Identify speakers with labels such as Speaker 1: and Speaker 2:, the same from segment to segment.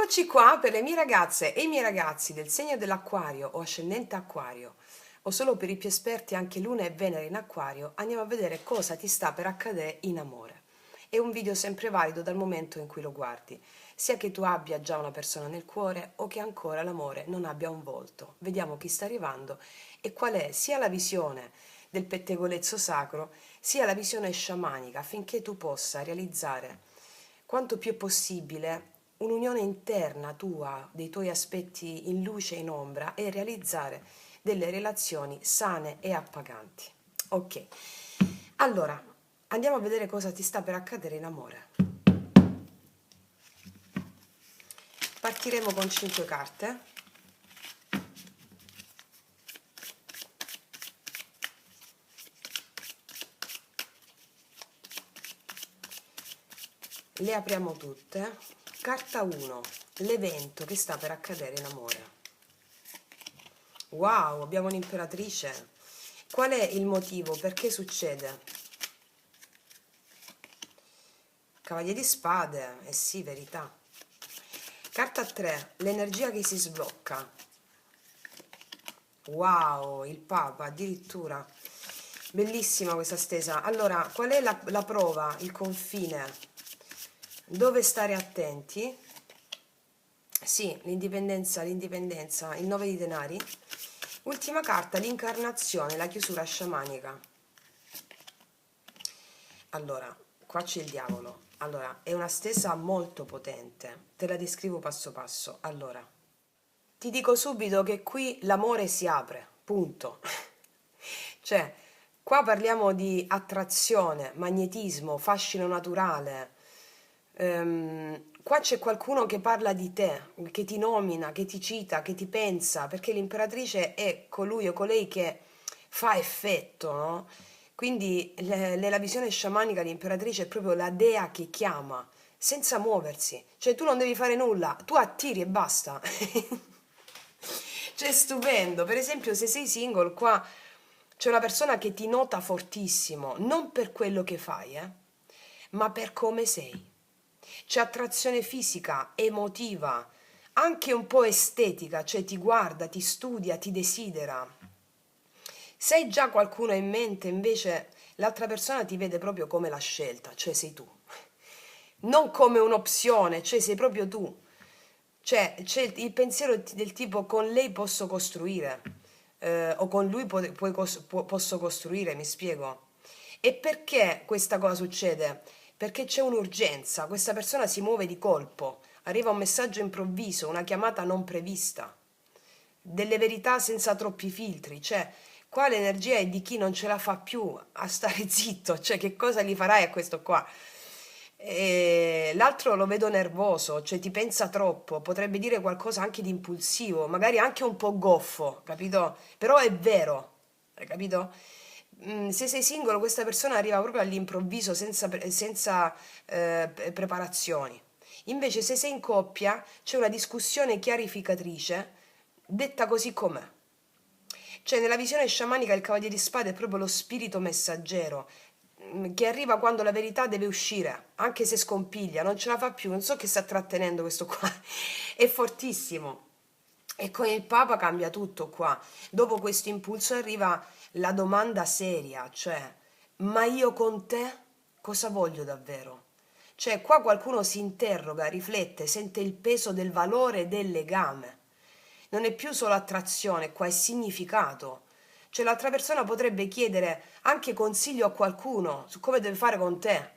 Speaker 1: Eccoci qua per le mie ragazze e i miei ragazzi del segno dell'Acquario o ascendente Acquario, o solo per i più esperti anche Luna e Venere in Acquario. Andiamo a vedere cosa ti sta per accadere in amore. È un video sempre valido dal momento in cui lo guardi, sia che tu abbia già una persona nel cuore o che ancora l'amore non abbia un volto. Vediamo chi sta arrivando e qual è sia la visione del pettegolezzo sacro, sia la visione sciamanica, affinché tu possa realizzare quanto più è possibile un'unione interna tua, dei tuoi aspetti in luce e in ombra, e realizzare delle relazioni sane e appaganti. Ok, allora andiamo a vedere cosa ti sta per accadere in amore. Partiremo con 5 carte. Le apriamo tutte. Carta 1, l'evento che sta per accadere in amore. Wow, abbiamo un'imperatrice. Qual è il motivo? Perché succede? Cavaliere di spade, eh sì, verità. Carta 3, l'energia che si sblocca. Wow, il Papa, addirittura. Bellissima questa stesa. Allora, qual è la prova, il confine? Dove stare attenti? Sì, l'indipendenza, il 9 di denari. Ultima carta, l'incarnazione, la chiusura sciamanica. Allora, qua c'è il diavolo. Allora, è una stesa molto potente. Te la descrivo passo passo. Allora, ti dico subito che qui l'amore si apre, punto. Cioè, qua parliamo di attrazione, magnetismo, fascino naturale. Qua c'è qualcuno che parla di te, che ti nomina, che ti cita, che ti pensa, perché l'imperatrice è colui o colei che fa effetto, no? Quindi nella visione sciamanica l'imperatrice è proprio la dea che chiama, senza muoversi. Cioè tu non devi fare nulla, tu attiri e basta. Cioè, stupendo. Per esempio, se sei single, qua c'è una persona che ti nota fortissimo, non per quello che fai, ma per come sei. C'è attrazione fisica, emotiva, anche un po' estetica, cioè ti guarda, ti studia, ti desidera. Se hai già qualcuno in mente, invece, l'altra persona ti vede proprio come la scelta, cioè sei tu. Non come un'opzione, cioè sei proprio tu. Cioè, c'è il pensiero del tipo con lei posso costruire, o con lui posso costruire, mi spiego. E perché questa cosa succede? Perché c'è un'urgenza, questa persona si muove di colpo, arriva un messaggio improvviso, una chiamata non prevista, delle verità senza troppi filtri, cioè qua l'energia è di chi non ce la fa più a stare zitto, cioè che cosa gli farai a questo qua? E l'altro lo vedo nervoso, cioè ti pensa troppo, potrebbe dire qualcosa anche di impulsivo, magari anche un po' goffo, capito? Però è vero, hai capito? Se sei singolo, questa persona arriva proprio all'improvviso, senza preparazioni. Invece, se sei in coppia, c'è una discussione chiarificatrice, detta così com'è. Cioè, nella visione sciamanica il cavaliere di spade è proprio lo spirito messaggero, che arriva quando la verità deve uscire, anche se scompiglia, non ce la fa più, non so che sta trattenendo questo qua, è fortissimo. E con il Papa cambia tutto qua. Dopo questo impulso arriva la domanda seria, cioè, ma io con te cosa voglio davvero? Cioè, qua qualcuno si interroga, riflette, sente il peso del valore del legame. Non è più solo attrazione, qua è significato. Cioè, l'altra persona potrebbe chiedere anche consiglio a qualcuno su come deve fare con te.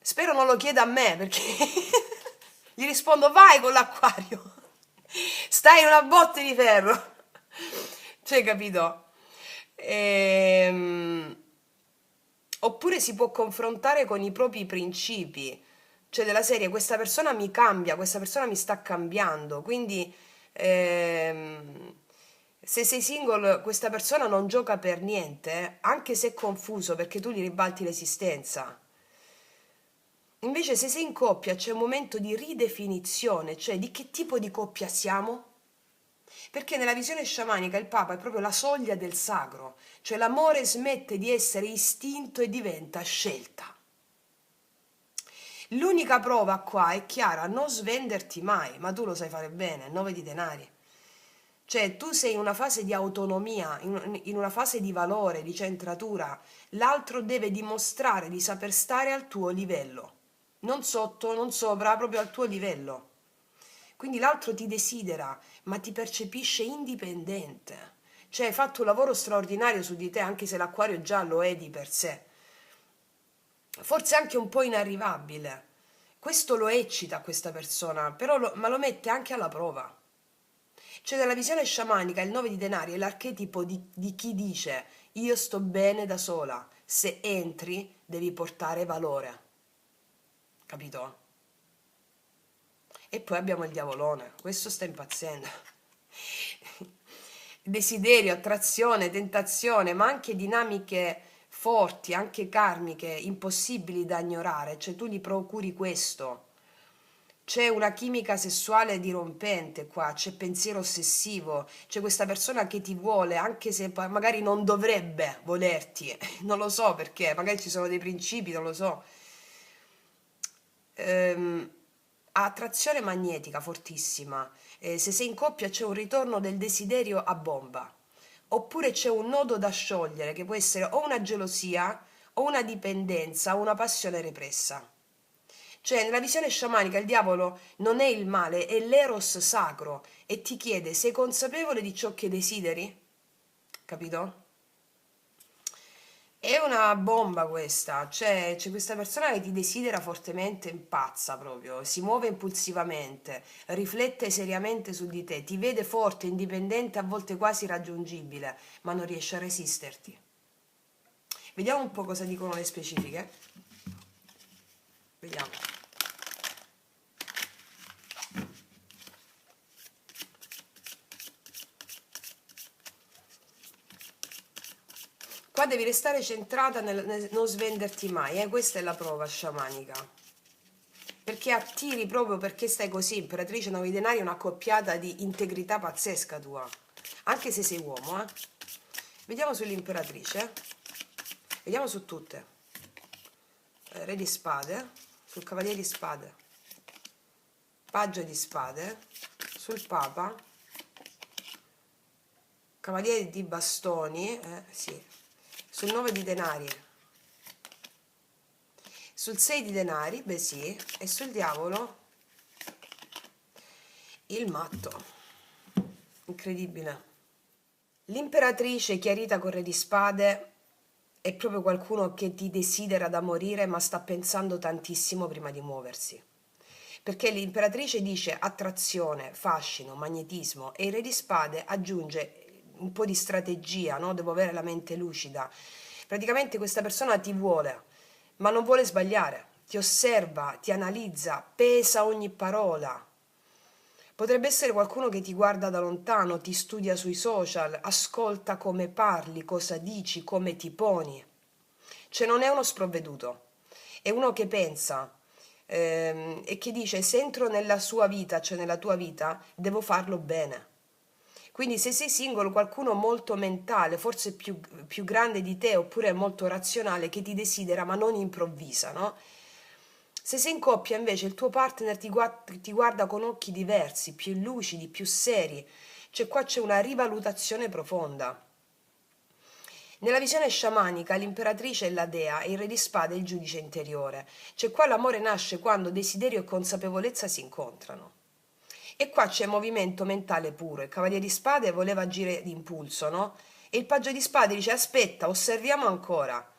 Speaker 1: Spero non lo chieda a me, perché gli rispondo vai con l'acquario. Stai in una botte di ferro. Cioè, capito? Oppure si può confrontare con i propri principi. Cioè, della serie, questa persona mi cambia, questa persona mi sta cambiando. Quindi, se sei single, questa persona non gioca per niente, anche se è confuso, perché tu gli ribalti l'esistenza. Invece se sei in coppia c'è un momento di ridefinizione, cioè di che tipo di coppia siamo? Perché nella visione sciamanica il Papa è proprio la soglia del sacro, cioè l'amore smette di essere istinto e diventa scelta. L'unica prova qua è chiara, non svenderti mai, ma tu lo sai fare bene, 9 di denari. Cioè, tu sei in una fase di autonomia, in una fase di valore, di centratura. L'altro deve dimostrare di saper stare al tuo livello, non sotto, non sopra, proprio al tuo livello. Quindi l'altro ti desidera, ma ti percepisce indipendente. Cioè, hai fatto un lavoro straordinario su di te, anche se l'acquario già lo è di per sé. Forse anche un po' inarrivabile. Questo lo eccita a questa persona, però ma lo mette anche alla prova. Cioè, nella visione sciamanica, il 9 di denari è l'archetipo di chi dice: io sto bene da sola, se entri devi portare valore. Capito? E poi abbiamo il diavolone, questo sta impazzendo. Desiderio, attrazione, tentazione, ma anche dinamiche forti, anche karmiche, impossibili da ignorare, cioè tu gli procuri questo. C'è una chimica sessuale dirompente qua, c'è pensiero ossessivo, c'è questa persona che ti vuole anche se magari non dovrebbe volerti, non lo so perché, magari ci sono dei principi, non lo so. Ehm, Ha attrazione magnetica fortissima. Se sei in coppia c'è un ritorno del desiderio a bomba, oppure c'è un nodo da sciogliere che può essere o una gelosia o una dipendenza o una passione repressa. Cioè, nella visione sciamanica il diavolo non è il male, è l'eros sacro e ti chiede: sei consapevole di ciò che desideri? Capito? È una bomba questa, cioè c'è questa persona che ti desidera fortemente, impazza proprio, si muove impulsivamente, riflette seriamente su di te, ti vede forte, indipendente, a volte quasi raggiungibile, ma non riesce a resisterti. Vediamo un po' cosa dicono le specifiche. Vediamo. Qua devi restare centrata nel non svenderti mai, questa è la prova sciamanica. Perché attiri proprio perché stai così, imperatrice 9 denari, una coppiata di integrità pazzesca tua. Anche se sei uomo, eh. Vediamo sull'imperatrice. Vediamo su tutte. Re di spade, sul cavaliere di spade, paggio di spade, sul papa, cavaliere di bastoni, sì, sul 9 di denari, sul 6 di denari, beh sì, e sul diavolo il matto. Incredibile. L'imperatrice chiarita con re di spade è proprio qualcuno che ti desidera da morire, ma sta pensando tantissimo prima di muoversi. Perché l'imperatrice dice attrazione, fascino, magnetismo, e il re di spade aggiunge un po' di strategia, no? Devo avere la mente lucida. Praticamente questa persona ti vuole, ma non vuole sbagliare. Ti osserva, ti analizza, pesa ogni parola. Potrebbe essere qualcuno che ti guarda da lontano, ti studia sui social, ascolta come parli, cosa dici, come ti poni. Cioè non è uno sprovveduto, è uno che pensa e che dice: se entro nella sua vita, cioè nella tua vita, devo farlo bene. Quindi se sei singolo, qualcuno molto mentale, forse più grande di te, oppure molto razionale, che ti desidera ma non improvvisa, no? Se sei in coppia invece il tuo partner ti guarda con occhi diversi, più lucidi, più seri, cioè qua c'è una rivalutazione profonda. Nella visione sciamanica l'imperatrice è la dea e il re di spade è il giudice interiore, cioè qua l'amore nasce quando desiderio e consapevolezza si incontrano. E qua c'è movimento mentale puro, il cavaliere di spade voleva agire d'impulso, no? E il paggio di spade dice: aspetta, osserviamo ancora.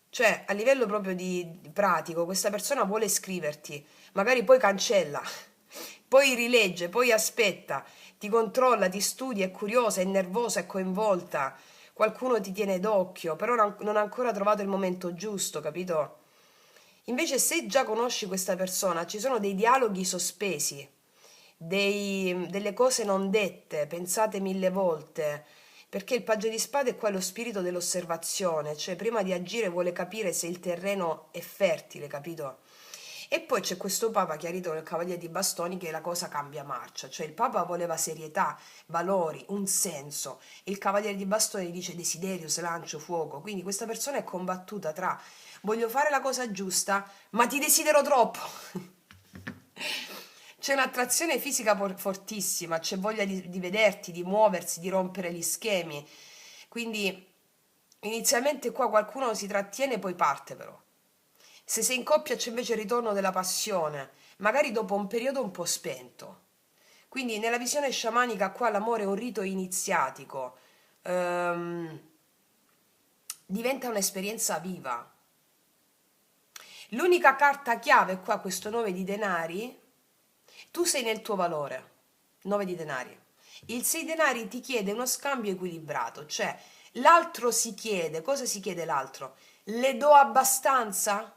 Speaker 1: Cioè, a livello proprio di pratico, questa persona vuole scriverti, magari poi cancella, poi rilegge, poi aspetta, ti controlla, ti studia, è curiosa, è nervosa, è coinvolta, qualcuno ti tiene d'occhio, però non ha ancora trovato il momento giusto, capito? Invece se già conosci questa persona, ci sono dei dialoghi sospesi, delle cose non dette, pensate mille volte, perché il paggio di spade è qua lo spirito dell'osservazione, cioè prima di agire vuole capire se il terreno è fertile, capito? E poi c'è questo Papa chiarito nel Cavaliere di Bastoni che la cosa cambia marcia, cioè il Papa voleva serietà, valori, un senso. Il Cavaliere di Bastoni dice desiderio, slancio, fuoco. Quindi questa persona è combattuta tra voglio fare la cosa giusta, ma ti desidero troppo. C'è un'attrazione fisica fortissima, c'è voglia di vederti, di muoversi, di rompere gli schemi. Quindi inizialmente qua qualcuno si trattiene, poi parte però. Se sei in coppia c'è invece il ritorno della passione, magari dopo un periodo un po' spento. Quindi nella visione sciamanica qua l'amore è un rito iniziatico, ehm, diventa un'esperienza viva. L'unica carta chiave qua, questo 9 di denari, tu sei nel tuo valore, 9 di denari. Il 6 denari ti chiede uno scambio equilibrato, cioè l'altro si chiede, cosa si chiede l'altro? Le do abbastanza?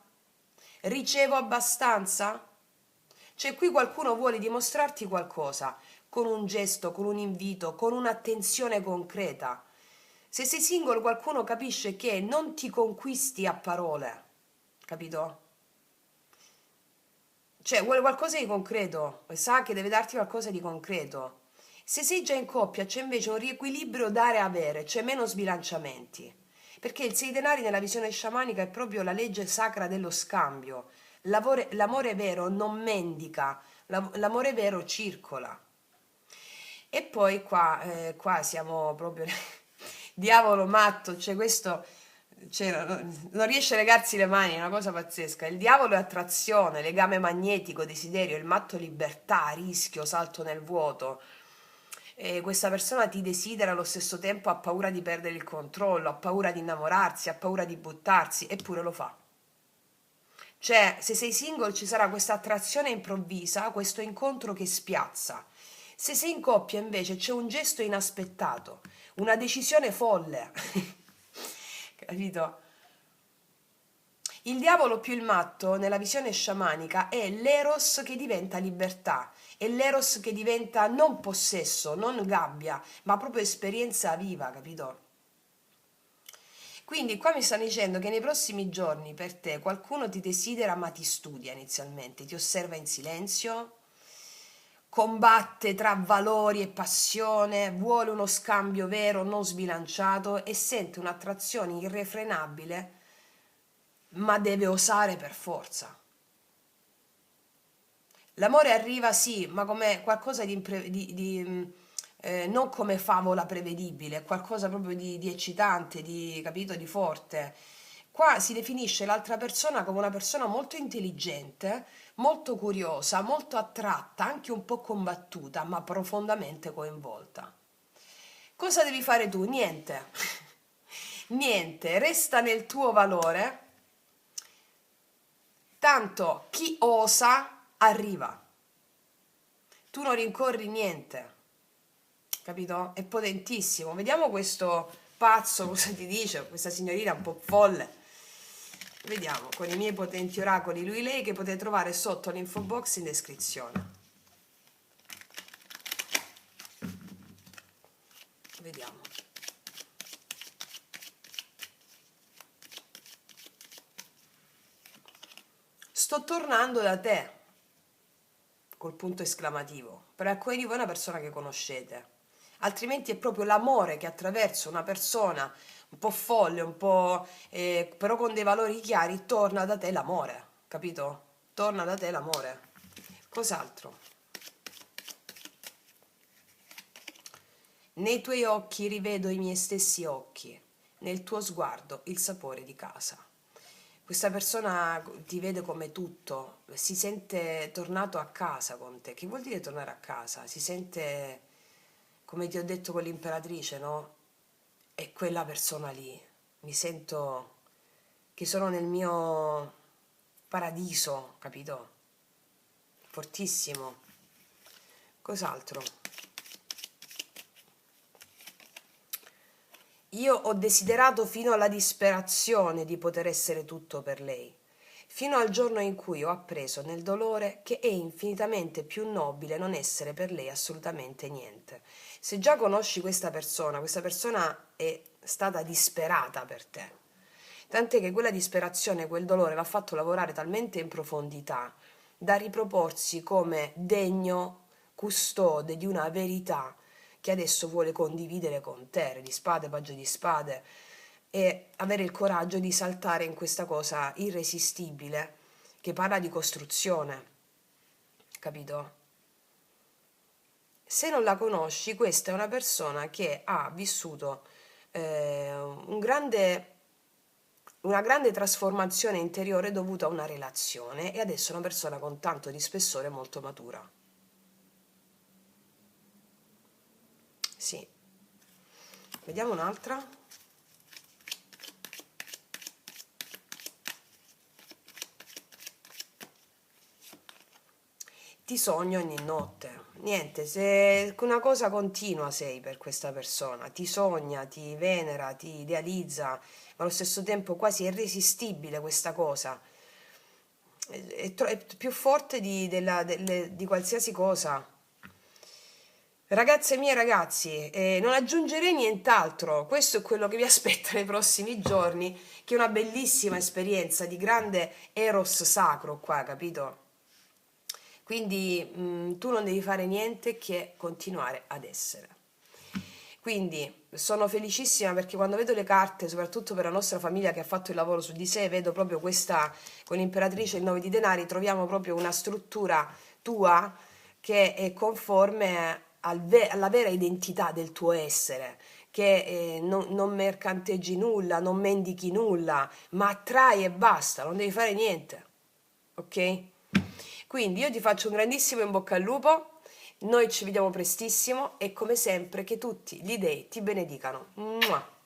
Speaker 1: Ricevo abbastanza? Cioè qui qualcuno vuole dimostrarti qualcosa, con un gesto, con un invito, con un'attenzione concreta. Se sei single qualcuno capisce che non ti conquisti a parole, capito? Cioè vuole qualcosa di concreto, sa che deve darti qualcosa di concreto. Se sei già in coppia c'è invece un riequilibrio dare-avere, c'è meno sbilanciamenti. Perché il sei denari nella visione sciamanica è proprio la legge sacra dello scambio. L'amore vero non mendica, l'amore vero circola. E poi qua siamo proprio diavolo matto, cioè questo cioè, non riesce a legarsi le mani, è una cosa pazzesca. Il diavolo è attrazione, legame magnetico, desiderio, il matto libertà, rischio, salto nel vuoto. E questa persona ti desidera allo stesso tempo, ha paura di perdere il controllo, ha paura di innamorarsi, ha paura di buttarsi, eppure lo fa. Cioè, se sei single ci sarà questa attrazione improvvisa, questo incontro che spiazza. Se sei in coppia invece c'è un gesto inaspettato, una decisione folle. Capito? Il diavolo più il matto nella visione sciamanica è l'eros che diventa libertà, è l'eros che diventa non possesso, non gabbia, ma proprio esperienza viva, capito? Quindi qua mi stanno dicendo che nei prossimi giorni per te qualcuno ti desidera ma ti studia inizialmente, ti osserva in silenzio, combatte tra valori e passione, vuole uno scambio vero, non sbilanciato e sente un'attrazione irrefrenabile, ma deve osare per forza. L'amore arriva sì, ma come qualcosa non come favola prevedibile, qualcosa proprio di eccitante, capito, di forte. Qua si definisce l'altra persona come una persona molto intelligente, molto curiosa, molto attratta, anche un po' combattuta, ma profondamente coinvolta. Cosa devi fare tu? Niente. Niente, resta nel tuo valore, tanto chi osa arriva. Tu non rincorri niente, capito? È potentissimo. Vediamo questo pazzo cosa ti dice, questa signorina un po' folle. Vediamo con i miei potenti oracoli lui lei che potete trovare sotto l'info box in descrizione. Vediamo. Sto tornando da te, col punto esclamativo. Per alcuni di voi è una persona che conoscete, altrimenti è proprio l'amore che attraverso una persona un po' folle, un po' però con dei valori chiari, torna da te l'amore, capito? Torna da te l'amore. Cos'altro? Nei tuoi occhi rivedo i miei stessi occhi, nel tuo sguardo il sapore di casa. Questa persona ti vede come tutto, si sente tornato a casa con te. Che vuol dire tornare a casa? Si sente, come ti ho detto con l'imperatrice, no? È quella persona lì. Mi sento che sono nel mio paradiso, capito? Fortissimo. Cos'altro? Io ho desiderato fino alla disperazione di poter essere tutto per lei, fino al giorno in cui ho appreso nel dolore che è infinitamente più nobile non essere per lei assolutamente niente. Se già conosci questa persona è stata disperata per te. tant'è che quella disperazione, quel dolore l'ha fatto lavorare talmente in profondità da riproporsi come degno custode di una verità che adesso vuole condividere con te, Re di spade, paggio di spade, e avere il coraggio di saltare in questa cosa irresistibile che parla di costruzione, capito? Se non la conosci, questa è una persona che ha vissuto una grande trasformazione interiore dovuta a una relazione e adesso è una persona con tanto di spessore molto matura. Sì. Vediamo un'altra. Ti sogno ogni notte. Niente, se una cosa continua sei per questa persona, ti sogna, ti venera, ti idealizza, ma allo stesso tempo quasi è irresistibile questa cosa. È più forte di qualsiasi cosa. Ragazze mie, ragazzi, non aggiungerei nient'altro. Questo è quello che vi aspetta nei prossimi giorni, che è una bellissima esperienza di grande eros sacro qua, capito? Quindi tu non devi fare niente che continuare ad essere. Quindi sono felicissima perché quando vedo le carte, soprattutto per la nostra famiglia che ha fatto il lavoro su di sé, vedo proprio questa, con l'imperatrice e il 9 di denari, troviamo proprio una struttura tua che è conforme alla vera identità del tuo essere, che non mercanteggi nulla, non mendichi nulla, ma attrai e basta, non devi fare niente, ok? Quindi io ti faccio un grandissimo in bocca al lupo, noi ci vediamo prestissimo e come sempre che tutti gli dei ti benedicano. Mua!